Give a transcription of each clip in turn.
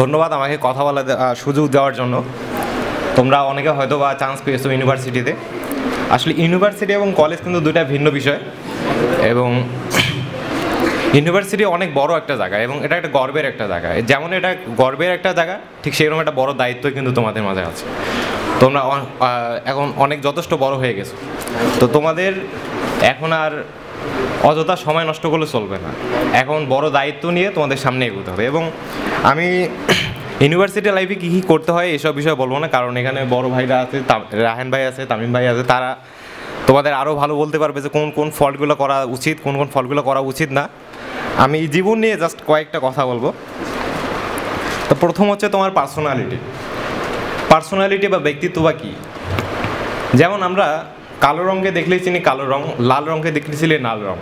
ধন্যবাদ আমাকে কথা বলার সুযোগ দেওয়ার জন্য। তোমরা অনেকে হয়তো বা চান্স পেয়েছো ইউনিভার্সিটিতে। আসলে ইউনিভার্সিটি এবং কলেজ কিন্তু দুইটা ভিন্ন বিষয়, এবং ইউনিভার্সিটি অনেক বড় একটা জায়গা এবং এটা একটা গর্বের একটা জায়গা। যেমন এটা গর্বের একটা জায়গা, ঠিক সেরকম একটা বড় দায়িত্ব কিন্তু তোমাদের মাঝে আছে। তোমরা এখন অনেক যথেষ্ট বড় হয়ে গেছো, তো তোমাদের এখন আর অযথা সময় নষ্ট করলে চলবে না। এখন বড় দায়িত্ব নিয়ে তোমাদের সামনে এগোতে হবে। এবং আমি ইউনিভার্সিটি লাইফে কী কী করতে হয় এসব বিষয়ে বলবো না, কারণ এখানে বড় ভাইরা আছে, রাহেন ভাই আছে, তামিম ভাই আছে, তারা তোমাদের আরও ভালো বলতে পারবে যে কোন কোন ফল্টগুলো করা উচিত, কোন কোন ফল্টগুলো করা উচিত না। আমি জীবন নিয়ে জাস্ট কয়েকটা কথা বলবো। তো প্রথম হচ্ছে তোমার পার্সোনালিটি বা ব্যক্তিত্ব বা কী। যেমন আমরা কালো রঙকে দেখলেই চিনি কালো রঙ, লাল রঙকে দেখলে চিনি লাল রঙ।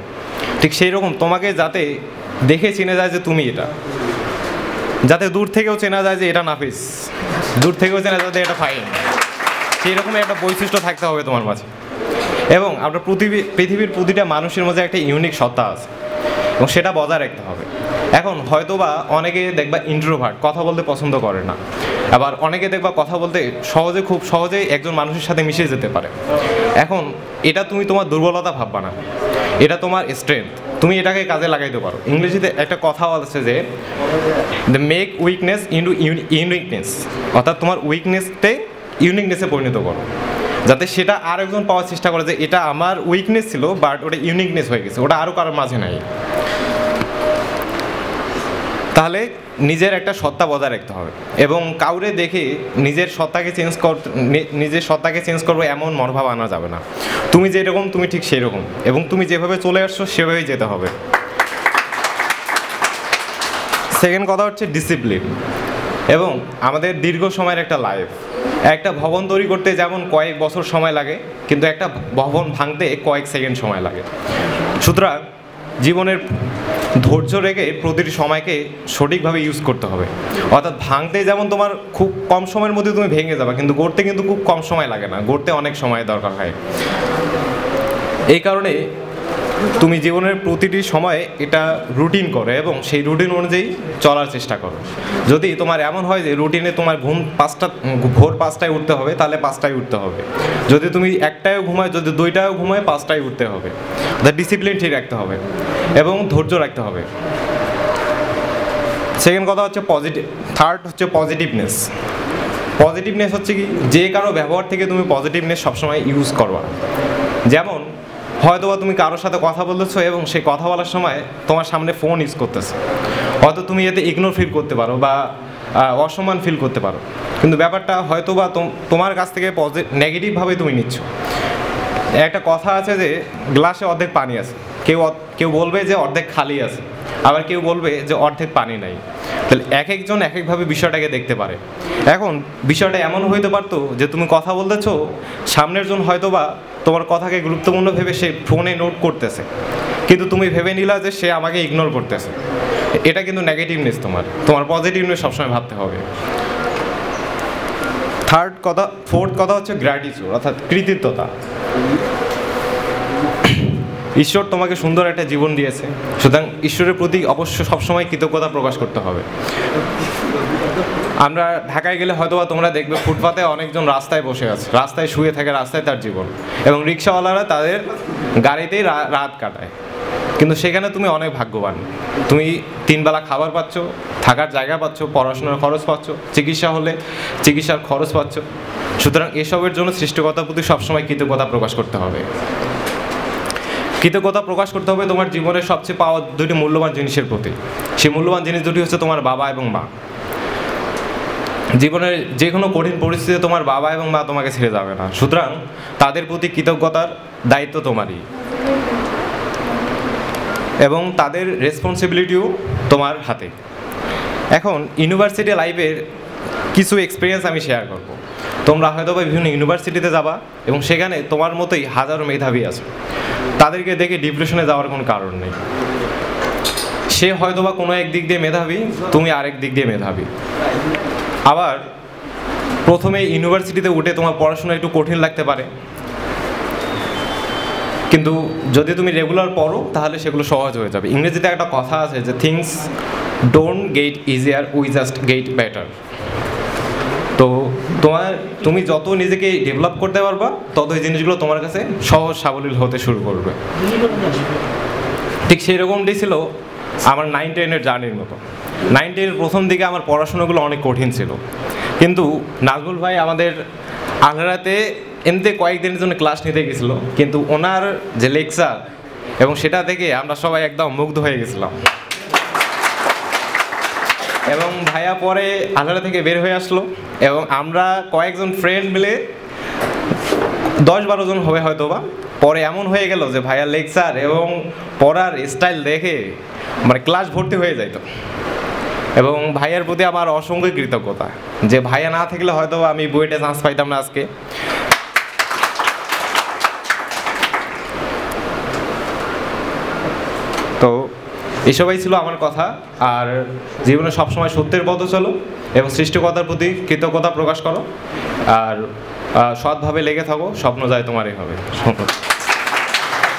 ঠিক সেই রকম তোমাকে যাতে দেখে চিনে যায় যে তুমি এটা, যাতে দূর থেকেও চেনা যায় যে এটা নাফিস, দূর থেকেও চেনা যায় যে এটা ফাইন, সেই রকমই একটা বৈশিষ্ট্য থাকতে হবে তোমার মাঝে। এবং আমরা পৃথিবীর প্রতিটা মানুষের মধ্যে একটা ইউনিক সত্তা আছে এবং সেটা বজায় রাখতে হবে। এখন হয়তো বা অনেকে দেখবা ইন্ট্রোভার্ট, কথা বলতে পছন্দ করে না, আবার অনেকে দেখবা কথা বলতে খুব সহজেই একজন মানুষের সাথে মিশে যেতে পারে। এখন এটা তুমি তোমার দুর্বলতা ভাববা না, এটা তোমার স্ট্রেংথ, তুমি এটাকে কাজে লাগাইতে পারো। ইংরেজিতে একটা কথা বলছে যে the make weakness into uniqueness, অর্থাৎ তোমার উইকনেসকে ইউনিকনেসে পরিণত করো, যাতে সেটা আর একজন পাওয়ার চেষ্টা করে যে এটা আমার উইকনেস ছিল বাট ওটা ইউনিকনেস হয়ে গেছে, ওটা আরও কারোর মাঝে নাই। তাহলে নিজের একটা সত্তা বজায় রাখতে হবে এবং কাউরে দেখে নিজের সত্তাকে চেঞ্জ করবো এমন মনোভাব আনা যাবে না। তুমি যেরকম তুমি ঠিক সেই রকম, এবং তুমি যেভাবে চলে আসছো সেভাবেই যেতে হবে। সেকেন্ড কথা হচ্ছে ডিসিপ্লিন। এবং আমাদের দীর্ঘ সময়ের একটা লাইফ, একটা ভবন তৈরি করতে যেমন কয়েক বছর সময় লাগে, কিন্তু একটা ভবন ভাঙতে কয়েক সেকেন্ড সময় লাগে। সুতরাং জীবনের ধৈর্য রেখে প্রতিটি সময়কে সঠিকভাবে ইউজ করতে হবে। অর্থাৎ ভাঙতে যেমন তোমার খুব কম সময়ের মধ্যে তুমি ভেঙে যাবে, কিন্তু গড়তে কিন্তু খুব কম সময় লাগে না, গড়তে অনেক সময় দরকার হয়। এই কারণে তুমি জীবনের প্রতিটি সময়ে এটা রুটিন করো এবং সেই রুটিন অনুযায়ী চলার চেষ্টা করো। যদি তোমার এমন হয় যে রুটিনে তোমার ভোর 5টায় উঠতে হবে, তাহলে 5টায় উঠতে হবে। যদি তুমি 1টায়ও ঘুমায়, যদি 2টায়ও ঘুমায়, 5টায় উঠতে হবে। ডিসিপ্লিন ঠিক রাখতে হবে এবং ধৈর্য রাখতে হবে। সেকেন্ড কথা হচ্ছে থার্ড হচ্ছে পজিটিভনেস হচ্ছে কি, যে কারো ব্যবহার থেকে তুমি পজিটিভনেস সবসময় ইউজ করবা। যেমন হয়তো বা তুমি কারোর সাথে কথা বলতেছো এবং সেই কথা বলার সময় তোমার সামনে ফোন ইউজ করতেছে, হয়তো তুমি এতে ইগনোর ফিল করতে পারো বা অসম্মান ফিল করতে পারো, কিন্তু ব্যাপারটা হয়তো বা তোমার কাছ থেকে নেগেটিভভাবে তুমি নিচ্ছ। একটা কথা আছে যে গ্লাসে অর্ধেক পানি আছে, কেউ বলবে যে অর্ধেক খালি আছে, আবার কেউ বলবে যে অর্ধেক পানি নাই। তাহলে এক একজন এক একভাবে বিষয়টাকে দেখতে পারে। এখন বিষয়টা এমন হইতে পারতো যে তুমি কথা বলতেছো, সামনের জন হয়তো বা তোমার কথাকে গুরুত্বপূর্ণ ভেবে সে ফোনে নোট করতেছে, কিন্তু তুমি ভেবে নিলা যে সে আমাকে ইগনোর করতেছে। এটা কিন্তু নেগেটিভনেস। তোমার পজিটিভনেস সবসময় ভাবতে হবে। ফোর্থ কথা হচ্ছে গ্র্যাটিটিউড, অর্থাৎ কৃতজ্ঞতা। ঈশ্বর তোমাকে সুন্দর একটা জীবন দিয়েছে, সুতরাং ঈশ্বরের প্রতি অবশ্য সবসময় কৃতজ্ঞতা প্রকাশ করতে হবে। আমরা ঢাকায় গেলে হয়তো বা তোমরা দেখবে ফুটপাতে অনেকজন রাস্তায় বসে আছে, রাস্তায় শুয়ে থাকে, রাস্তায় তার জীবন, এবং রিক্সাওয়ালারা তাদের গাড়িতেই রাত কাটায়। কিন্তু সেখানে তুমি অনেক ভাগ্যবান, তুমি 3 বেলা খাবার পাচ্ছ, থাকার জায়গা পাচ্ছ, পড়াশোনার খরচ পাচ্ছ, চিকিৎসা হলে চিকিৎসার খরচ পাচ্ছ। সুতরাং এসবের জন্য সৃষ্টিকর্তার প্রতি সবসময় কৃতজ্ঞতা প্রকাশ করতে হবে। কৃতজ্ঞতা প্রকাশ করতে হবে তোমার জীবনের সবচেয়ে পাওয়া 2টি মূল্যবান জিনিসের প্রতি। সেই মূল্যবান জিনিস 2টি হচ্ছে তোমার বাবা এবং মা। জীবনের যে কোনো কঠিন পরিস্থিতিতে তোমার বাবা এবং মা তোমাকে ছেড়ে যাবে না, সুতরাং তাদের প্রতি কৃতজ্ঞতার দায়িত্ব তোমারই, এবং তাদের রেসপন্সিবিলিটিও তোমার হাতে। এখন ইউনিভার্সিটি লাইফের কিছু এক্সপিরিয়েন্স আমি শেয়ার করব। তোমরা হয়তো বা বিভিন্ন ইউনিভার্সিটিতে যাবা এবং সেখানে তোমার মতোই হাজারো মেধাবী আছে, তাদেরকে দেখে ডিপ্রেশনে যাওয়ার কোনো কারণ নেই। সে হয়তো বা কোনো এক দিক দিয়ে মেধাবী, তুমি আরেক দিক দিয়ে মেধাবী। আবার প্রথমে ইউনিভার্সিটিতে উঠে তোমার পড়াশোনা একটু কঠিন লাগতে পারে, কিন্তু যদি তুমি রেগুলার পড়ো তাহলে সেগুলো সহজ হয়ে যাবে। ইংরেজিতে একটা কথা আছে যে things don't get easier, we just get better. তো তুমি যত নিজেকে ডেভেলপ করতে পারবা তত এই জিনিসগুলো তোমার কাছে সহজ সাবলীল হতে শুরু করবে। ঠিক সেই রকমটাই ছিল আমার 9-10-এর জার্নির মতো। 9-10-এর প্রথম দিকে আমার পড়াশোনাগুলো অনেক কঠিন ছিল, কিন্তু নাজমুল ভাই আমাদের আংরাতে এমনিতে কয়েকদিনের জন্য ক্লাস নিতে গেছিলো, কিন্তু ওনার যে লেকচার এবং সেটা থেকে আমরা সবাই একদম মুগ্ধ হয়ে গেছিলাম। এবং ভাইয়া পরে আংরা থেকে বের হয়ে আসলো এবং আমরা কয়েকজন ফ্রেন্ড মিলে 10-12 জন হবে হয়তো বা, পরে এমন হয়ে গেল যে ভাইয়ার লেকচার এবং পড়ার স্টাইল দেখে মানে ক্লাস ভর্তি হয়ে যাইতো। এবং ভাইয়ার প্রতি আমার অসংখ্য কৃতজ্ঞতা, যে ভাইয়া না থাকলে হয়তো আমি বুয়েটে চান্স পাইতাম না আজকে। তো এসবই ছিল আমার কথা। আর জীবনে সবসময় সত্যের পথে চলো এবং সৃষ্টিকর্তার প্রতি কৃতজ্ঞতা প্রকাশ করো, আর সৎভাবে লেগে থাকো, স্বপ্ন যায় তোমারই হবে।